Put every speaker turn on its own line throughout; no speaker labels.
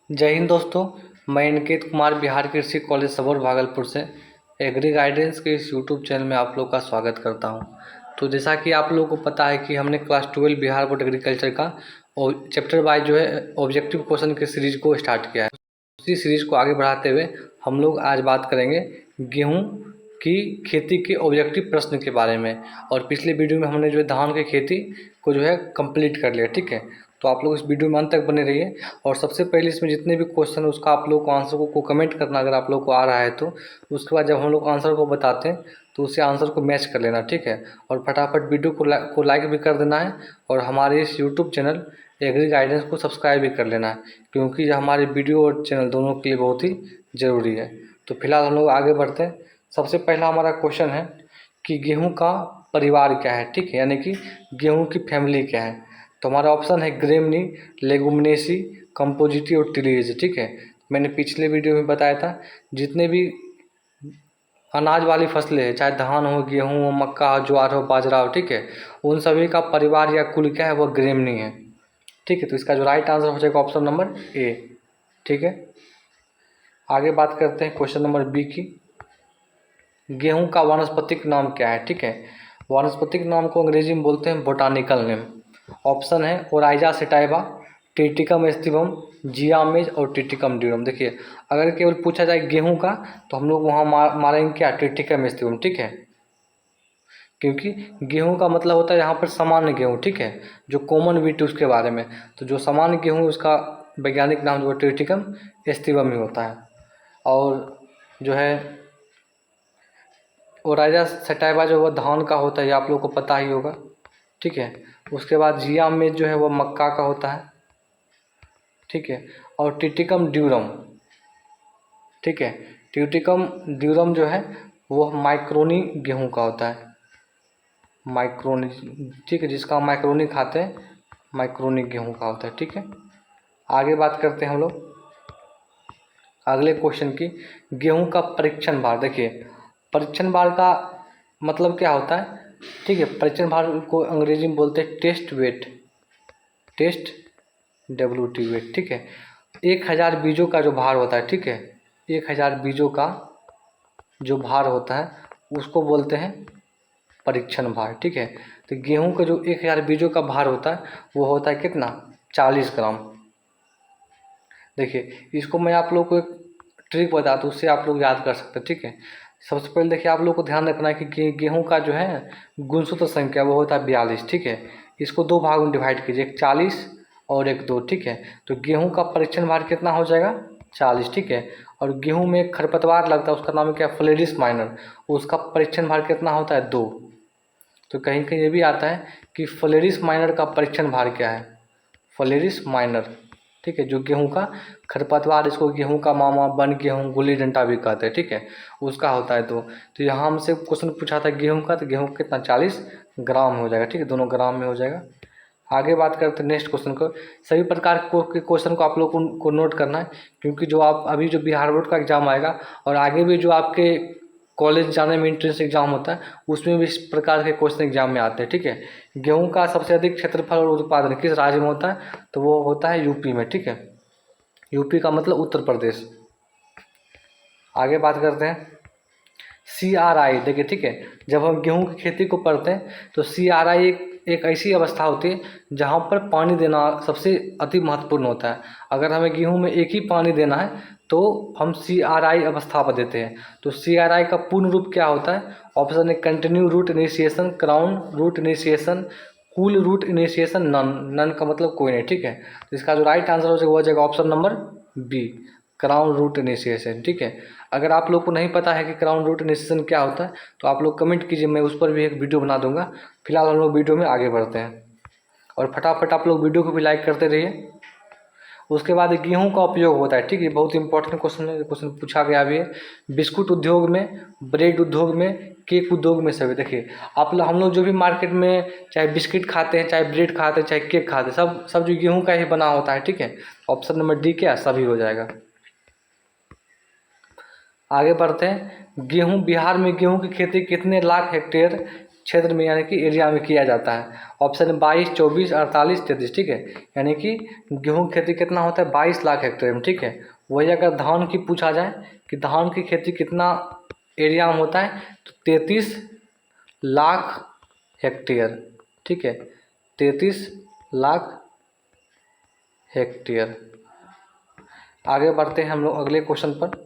जय हिंद दोस्तों। मैं अनिकेत कुमार बिहार कृषि कॉलेज सबौर भागलपुर से एग्री गाइडेंस के इस यूट्यूब चैनल में आप लोग का स्वागत करता हूं। तो जैसा कि आप लोगों को पता है कि हमने क्लास 12 बिहार बोर्ड एग्रीकल्चर का और चैप्टर वाइज जो है ऑब्जेक्टिव क्वेश्चन की सीरीज को स्टार्ट किया है। उसी सीरीज को आगे बढ़ाते हुए हम लोग आज बात करेंगे गेहूँ की खेती के ऑब्जेक्टिव प्रश्न के बारे में। और पिछले वीडियो में हमने जो है धान की खेती को जो है कंप्लीट कर लिया, ठीक है। तो आप लोग इस वीडियो में अंत तक बने रहिए। और सबसे पहले इसमें जितने भी क्वेश्चन है उसका आप लोग को आंसर को कमेंट करना, अगर आप लोग को आ रहा है तो। उसके बाद जब हम लोग आंसर को बताते हैं तो उससे आंसर को मैच कर लेना, ठीक है। और फटाफट वीडियो को लाइक भी कर देना है और हमारे इस यूट्यूब चैनल एग्री गाइडेंस को सब्सक्राइब भी कर लेना है, क्योंकि ये हमारे वीडियो और चैनल दोनों के लिए बहुत ही ज़रूरी है। तो फिलहाल हम लोग आगे बढ़ते हैं। सबसे पहला हमारा क्वेश्चन है कि गेहूँ का परिवार क्या है, ठीक है, यानी कि गेहूँ की फैमिली क्या है। तो हमारा ऑप्शन है ग्रेमनी, लेगुमिनेसी, कंपोजिटी और टिलीज, ठीक है। मैंने पिछले वीडियो में बताया था जितने भी अनाज वाली फसलें हैं, चाहे धान हो, गेहूँ हो, मक्का हो, ज्वार हो, बाजरा हो, ठीक है, उन सभी का परिवार या कुल क्या है वह ग्रेमनी है, ठीक है। तो इसका जो राइट आंसर हो जाएगा ऑप्शन नंबर ए, ठीक है। आगे बात करते हैं क्वेश्चन नंबर बी की। गेहूं का वानस्पतिक नाम क्या है, ठीक है। वानस्पतिक नाम को अंग्रेजी में बोलते हैं बोटानिकल नेम। ऑप्शन है ओराइजा सेटाइवा, टिटिकम एस्टिवम, जियामेज और टिटिकम ड्यूरम। देखिए, अगर केवल पूछा जाए गेहूं का तो हम लोग वहाँ मारेंगे क्या, टिटिकम एस्टिवम, ठीक है। क्योंकि गेहूं का मतलब होता है यहाँ पर सामान्य गेहूं, ठीक है, जो कॉमन व्हीट उसके बारे में। तो जो सामान्य गेहूं उसका वैज्ञानिक नाम जो टिटिकम एस्टिवम ही होता है। और जो है ओराइजा सटाइवा जो वह धान का होता है, ये आप लोग को पता ही होगा, ठीक है। उसके बाद जिया में जो है वह मक्का का होता है, ठीक है। और टिटिकम ड्यूरम, ठीक है, टिटिकम ड्यूरम जो है वह माइक्रोनी गेहूं का होता है, माइक्रोनी, ठीक है, जिसका माइक्रोनी खाते हैं, माइक्रोनी गेहूं का होता है, ठीक है। आगे बात करते हैं हम लोग अगले क्वेश्चन की। गेहूं का परीक्षण भार। देखिए, परीक्षण भार का मतलब क्या होता है, ठीक है। परीक्षण भार को अंग्रेजी में बोलते हैं test weight, test WT weight, ठीक है। 1000 बीजों का जो भार होता है, ठीक है, 1000 बीजों का जो भार होता है उसको बोलते हैं परीक्षण भार, ठीक है। तो गेहूं का जो 1000 बीजों का भार होता है वो होता है कितना, 40 ग्राम। देखिए, इसको मैं आप लोग को एक ट्रिक बताता हूँ, उससे आप लोग याद कर सकते हैं, ठीक है। सबसे पहले देखिए, आप लोग को ध्यान रखना है कि गेहूं का जो है गुणसूत्र संख्या वो होता है 42, ठीक है। इसको दो भागों में डिवाइड कीजिए, एक 40 और एक 2, ठीक है। तो गेहूं का परीक्षण भार कितना हो जाएगा, 40, ठीक है। और गेहूं में एक खरपतवार लगता है, उसका नाम क्या है, फ्लेरिस माइनर, उसका परीक्षण भार कितना होता है, 2। तो कहीं कहीं ये भी आता है कि फ्लेरिस माइनर का परीक्षण भार क्या है, फ्लेरिस माइनर, ठीक है, जो गेहूं का खरपतवार, इसको गेहूं का मामा, वन गेहूं, गुल्ली डंडा भी कहते हैं, ठीक है, उसका होता है। तो यहाँ हमसे क्वेश्चन पूछा था गेहूं का, तो गेहूं कितना 40 ग्राम हो जाएगा, ठीक है, दोनों ग्राम में हो जाएगा। आगे बात करते हैं नेक्स्ट क्वेश्चन को। सभी प्रकार के क्वेश्चन को आप लोग को नोट करना है, क्योंकि जो आप अभी जो बिहार बोर्ड का एग्जाम आएगा और आगे भी जो आपके कॉलेज जाने में इंट्रेंस एग्जाम होता है उसमें भी इस प्रकार के क्वेश्चन एग्जाम में आते हैं, ठीक है। गेहूं का सबसे अधिक क्षेत्रफल और उत्पादन किस राज्य में होता है, तो वो होता है यूपी में, ठीक है। यूपी का मतलब उत्तर प्रदेश। आगे बात करते हैं CRI। देखिए, ठीक है, जब हम गेहूं की खेती को पढ़ते हैं तो CRI एक ऐसी अवस्था होती है जहां पर पानी देना सबसे अति महत्वपूर्ण होता है। अगर हमें गेहूं में एक ही पानी देना है तो हम CRI अवस्था पर देते हैं। तो CRI का पूर्ण रूप क्या होता है, ऑप्शन है continue root initiation, crown root initiation, cool root initiation, none. None का मतलब कोई नहीं, ठीक है। तो इसका जो राइट आंसर हो जाएगा option number B, crown root initiation, ठीक है। अगर आप लोग को नहीं पता है कि क्राउन रूट इनिशिएशन क्या होता है तो आप लोग कमेंट कीजिए, मैं उस पर भी एक वीडियो बना दूंगा। फिलहाल हम लोग वीडियो में आगे बढ़ते हैं और फटाफट आप लोग वीडियो को भी लाइक करते रहिए। उसके बाद गेहूं का उपयोग होता है, ठीक है, बहुत इंपॉर्टेंट क्वेश्चन है, क्वेश्चन पूछा गया भी है। बिस्कुट उद्योग में, ब्रेड उद्योग में, केक उद्योग में सभी। देखिए, हम लोग जो भी मार्केट में चाहे बिस्किट खाते हैं, चाहे ब्रेड खाते हैं, चाहे केक खाते हैं, सब जो गेहूं का ही बना होता है, ठीक है। ऑप्शन नंबर डी क्या, सभी हो जाएगा। आगे बढ़ते हैं। बिहार में गेहूं की खेती कितने लाख हेक्टेयर क्षेत्र में यानी कि एरिया में किया जाता है। ऑप्शन 22, 24, 48, 33, ठीक है। यानी कि गेहूँ की खेती कितना होता है 22 लाख हेक्टेयर में, ठीक है। वही अगर धान की पूछा जाए कि धान की खेती कितना एरिया में होता है तो 33 लाख हेक्टेयर, ठीक है, 33 लाख हेक्टेयर। आगे बढ़ते हैं हम लोग अगले क्वेश्चन पर।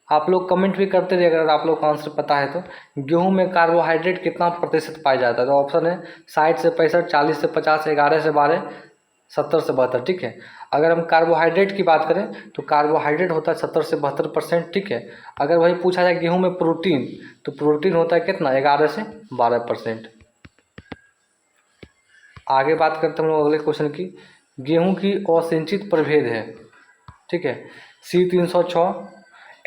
आप लोग कमेंट भी करते रहिए अगर आप लोग का आंसर पता है तो। गेहूं में कार्बोहाइड्रेट कितना प्रतिशत पाया जाता है? तो ऑप्शन है 60 से 65, 40 से 50, 11 से 12, 70 से 72, ठीक है। अगर हम कार्बोहाइड्रेट की बात करें तो कार्बोहाइड्रेट होता है 70 से 72%, ठीक है। अगर वही पूछा जाए गेहूं में प्रोटीन, तो प्रोटीन होता है कितना 11 से 12%। आगे बात करते हैं हम लोग अगले क्वेश्चन की। गेहूं की असिंचित प्रभेद है, ठीक है। C306,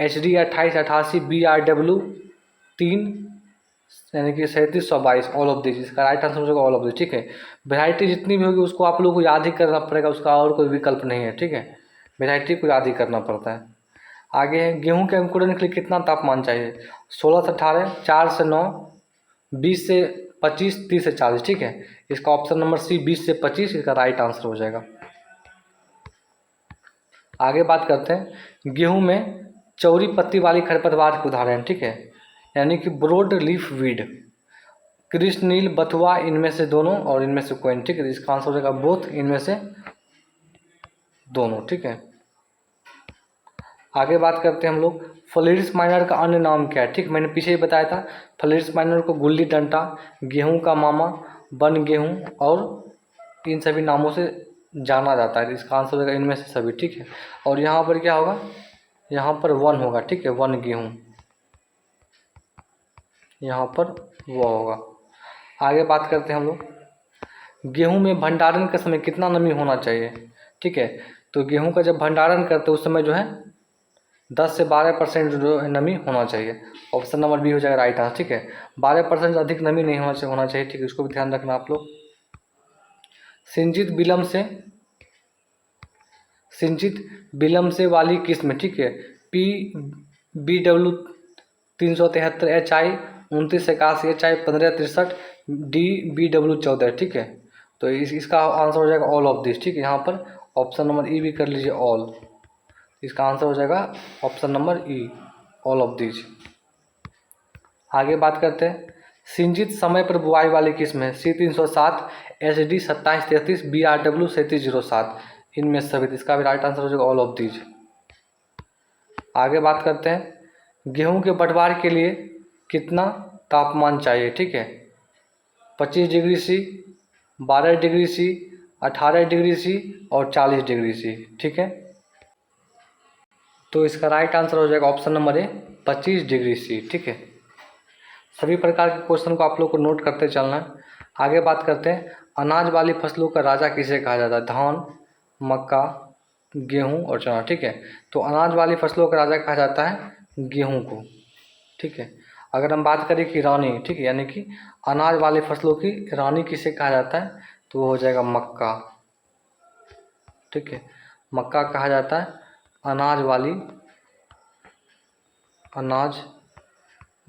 HD 2888, BRW 3, यानी कि 3722, ऑल ऑफ दिस। इसका राइट आंसर हो जाएगा ऑल ऑफ दिस, ठीक है। वेराइटी जितनी भी होगी उसको आप लोगों को याद ही करना पड़ेगा, उसका और कोई विकल्प नहीं है, ठीक है। वेराइटी को याद ही करना पड़ता है। आगे है गेहूं के अंकुरण के लिए कितना तापमान चाहिए? 16 से 18, 4 से 9, 20 से 25, 30 से 40, ठीक है। इसका ऑप्शन नंबर सी 20 से 25 इसका राइट आंसर हो जाएगा। आगे बात करते हैं गेहूं में चौड़ी पत्ती वाली खरपतवार के उदाहरण, ठीक है। यानी कि ब्रोड लीफ वीड, कृष्णनील, बथुआ, इनमें से दोनों और इनमें से कोई, ठीक है। इसका आंसर हो जाएगा बोथ, इनमें से दोनों, ठीक है। आगे बात करते हैं हम लोग फ्लेरिस माइनर का अन्य नाम क्या है, ठीक। मैंने पीछे ही बताया था फ्लेरिस माइनर को गुल्ली डंटा, गेहूं का मामा, बन गेहूं और इन सभी नामों से जाना जाता है। इसका आंसर हो जाएगा इनमें से सभी, ठीक है। और यहाँ पर क्या होगा, यहाँ पर वन होगा, ठीक है, वन गेहूं, यहाँ पर वो होगा। आगे बात करते हैं हम लोग गेहूं में भंडारण के समय कितना नमी होना चाहिए, ठीक है। तो गेहूं का जब भंडारण करते हैं उस समय जो है 10 से 12% जो है नमी होना चाहिए। ऑप्शन नंबर बी हो जाएगा राइट आंसर, ठीक है। 12% से अधिक नमी नहीं होना चाहिए, ठीक है। इसको भी ध्यान रखना आप लोग। सिंचित विलम्ब से वाली किस्म, ठीक है, PBW 373, HI 2981, HI 1563, DBW 14, ठीक है। तो इसका आंसर हो जाएगा ऑल ऑफ दिस, ठीक है। यहाँ पर ऑप्शन नंबर ई भी कर लीजिए ऑल। इसका आंसर हो जाएगा option number E, all of this. आगे बात करते हैं सिंचित समय पर बुआई वाली किस्म है C307, HD 2733, BRW 3707, इनमें सभी। इसका भी राइट आंसर हो जाएगा ऑल ऑफ दीज। आगे बात करते हैं गेहूं के बंटवार के लिए कितना तापमान चाहिए, ठीक है। 25 degree C, 12 degree C, 18 degree C और 40 डिग्री C, ठीक है। तो इसका राइट आंसर हो जाएगा option number A 25 degree C, ठीक है। सभी प्रकार के क्वेश्चन को आप लोग को नोट करते चलना है। आगे बात करते हैं अनाज वाली फसलों का राजा किसे कहा जाता है? धान, मक्का, गेहूं और चना, ठीक है। तो अनाज वाली फसलों का राजा कहा जाता है गेहूं को, ठीक है। अगर हम बात करें कि रानी, ठीक है, यानी कि अनाज वाली फसलों की रानी किसे कहा जाता है तो वो हो जाएगा मक्का, ठीक है। मक्का कहा जाता है अनाज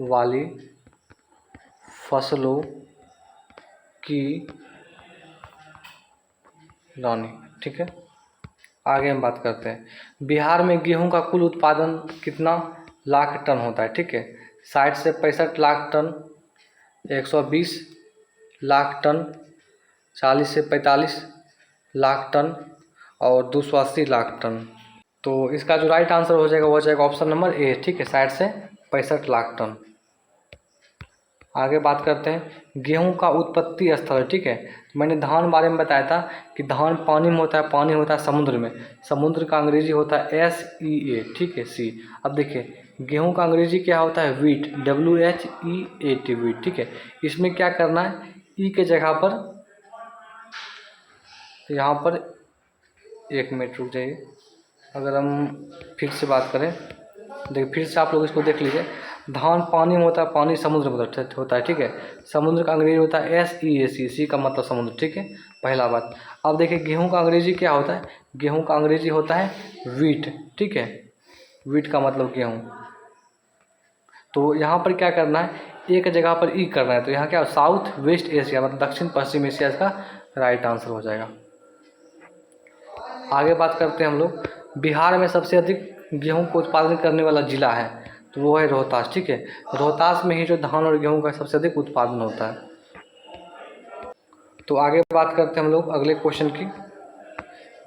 वाली फसलों की रानी, ठीक है। आगे हम बात करते हैं बिहार में गेहूं का कुल उत्पादन कितना लाख टन होता है, ठीक है। 60 से 65 लाख टन, 120 लाख टन, 40 से 45 लाख टन और 280 लाख टन। तो इसका जो राइट आंसर हो जाएगा वो हो जाएगा ऑप्शन नंबर ए, ठीक है, 60 से 65 लाख टन। आगे बात करते हैं गेहूं का उत्पत्ति स्थल, ठीक है। मैंने धान बारे में बताया था कि धान पानी में होता है, पानी होता है समुद्र में, समुद्र का अंग्रेजी होता है SEA, ठीक है, C। अब देखिए गेहूं का अंग्रेजी क्या होता है वीट, WHEAT, वीट, ठीक है। इसमें क्या करना है ई के जगह पर, यहाँ पर एक मिनट रुक जाइए। अगर हम फिर से बात करें, देखिए फिर से आप लोग इसको देख लीजिए। धान पानी में होता है, पानी समुद्र में होता है, ठीक है। समुद्र का अंग्रेजी होता है SEAC, C का मतलब समुद्र, ठीक है, पहला बात। अब देखिए गेहूं का अंग्रेजी क्या होता है, गेहूं का अंग्रेजी होता है वीट, ठीक है, वीट का मतलब गेहूं। तो यहाँ पर क्या करना है एक जगह पर ई करना है, तो यहाँ क्या साउथ वेस्ट एशिया मतलब दक्षिण पश्चिम एशिया इसका राइट आंसर हो जाएगा। आगे बात करते हैं हम लोग, बिहार में सबसे अधिक गेहूं को उत्पादन करने वाला जिला है, तो वो है रोहतास। ठीक है, रोहतास में ही जो धान और गेहूं का सबसे अधिक उत्पादन होता है। तो आगे बात करते हैं हम लोग अगले क्वेश्चन की,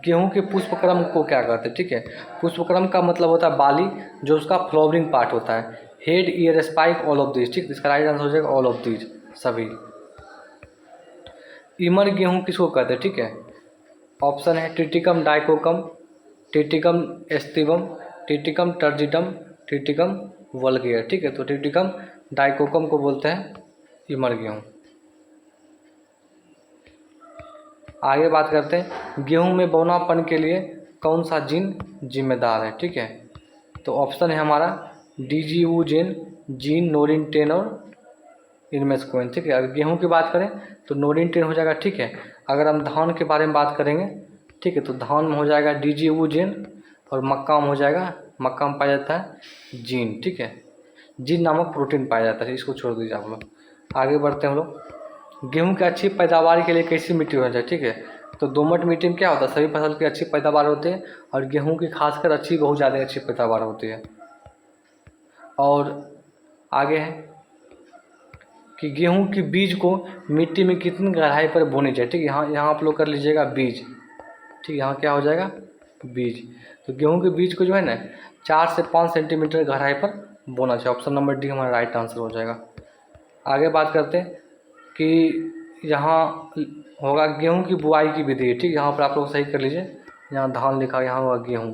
गेहूं के पुष्पक्रम को क्या कहते हैं। ठीक है, पुष्पक्रम का मतलब होता है बाली, जो उसका फ्लावरिंग पार्ट होता है, head year spike all of this. ठीक, इसका राइट आंसर हो जाएगा ऑल ऑफ दिस, सभी। इमर गेहूं किसको कहते हैं। ठीक है, ऑप्शन है Triticum dicoccum, Triticum aestivum, Triticum turgidum, Triticum vulgare. ठीक है, तो ट्रिटिकम डाइकोकम को बोलते हैं इमर गेहूं। आगे बात करते हैं, गेहूं में बौनापन के लिए कौन सा जीन जिम्मेदार है। ठीक है, तो ऑप्शन है हमारा डीजीयू जीन, जीन नोरिन 10 और इनमें से कोई। ठीक है, अगर गेहूं की बात करें तो नोरिन 10 हो जाएगा। ठीक है, अगर हम धान के बारे में बात करेंगे, ठीक है, तो धान में हो जाएगा डीजीयू जीन, और मक्का में हो जाएगा, मक्का में पाया जाता है जीन। ठीक है, जीन नामक प्रोटीन पाया जाता है, इसको छोड़ दीजिए आप लोग। आगे बढ़ते हैं हम लोग, गेहूं की अच्छी पैदावार के लिए कैसी मिट्टी होनी चाहिए। ठीक है, तो दोमट मिट्टी में क्या होता है, सभी फसल की अच्छी पैदावार होती है, और गेहूं की खासकर अच्छी, बहुत ज़्यादा अच्छी पैदावार होती है। और आगे है कि गेहूं की बीज को मिट्टी में कितनी गहराई पर बोनी चाहिए। ठीक है, यहाँ आप लोग कर लीजिएगा बीज। ठीक, यहाँ क्या हो जाएगा बीज, तो गेहूं के बीज को जो है ना 4 से 5 सेंटीमीटर गहराई पर बोना चाहिए। ऑप्शन नंबर डी हमारा राइट आंसर हो जाएगा। आगे बात करते हैं कि यहाँ होगा गेहूं की बुआई की विधि। ठीक, यहाँ पर आप लोग सही कर लीजिए, यहाँ धान लिखा, यहाँ होगा गेहूं।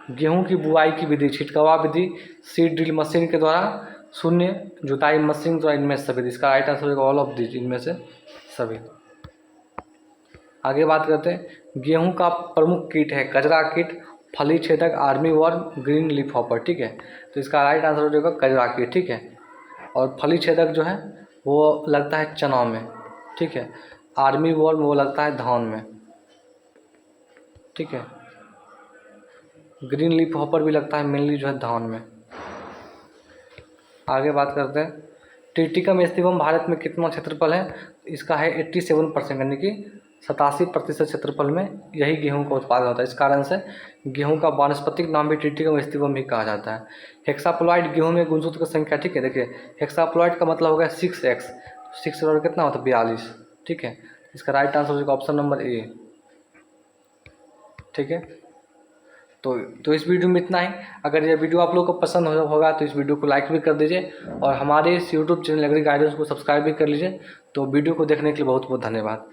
गेहूं की बुआई की विधि, छिटकवा विधि, सीड ड्रिल मशीन के द्वारा, शून्य जुताई मशीन द्वारा, इनमें से सभी। इसका राइट आंसर होगा ऑल ऑफ दिस, इनमें से सभी। आगे बात करते हैं, गेहूं का प्रमुख कीट है कजरा कीट, फली छेदक, army worm, green leaf hopper. ठीक है, तो इसका राइट आंसर हो जाएगा कजरा कीट। ठीक है, और फली छेदक जो है वो लगता है चना में। ठीक है, आर्मी वर्म वो लगता है धान में। ठीक है, ग्रीन लीफ हॉपर भी लगता है मेनली जो है धान में। आगे बात करते हैं, ट्रिटिकम एस्टिवम भारत में कितना क्षेत्रफल है। इसका है 87%, यानी कि 87% क्षेत्रफल में यही गेहूं का उत्पादन होता है। इस कारण से गेहूं का वानस्पतिक नाम भी ट्रिटिकम एस्टिवम भी कहा जाता है। हेक्साप्लॉइड गेहूं में गुणसूत्र की संख्या। ठीक है, देखिए हेक्साप्लॉइड का मतलब हो गया 6x, 6 और कितना होता है 42। ठीक है, इसका राइट आंसर हो जाएगा ऑप्शन नंबर ए। ठीक है, तो इस वीडियो में इतना ही। अगर ये वीडियो आप लोगों को पसंद होगा तो इस वीडियो को लाइक भी कर दीजिए, और हमारे इस यूट्यूब चैनल एग्री गाइडेंस को सब्सक्राइब भी कर लीजिए। तो वीडियो को देखने के लिए बहुत बहुत धन्यवाद।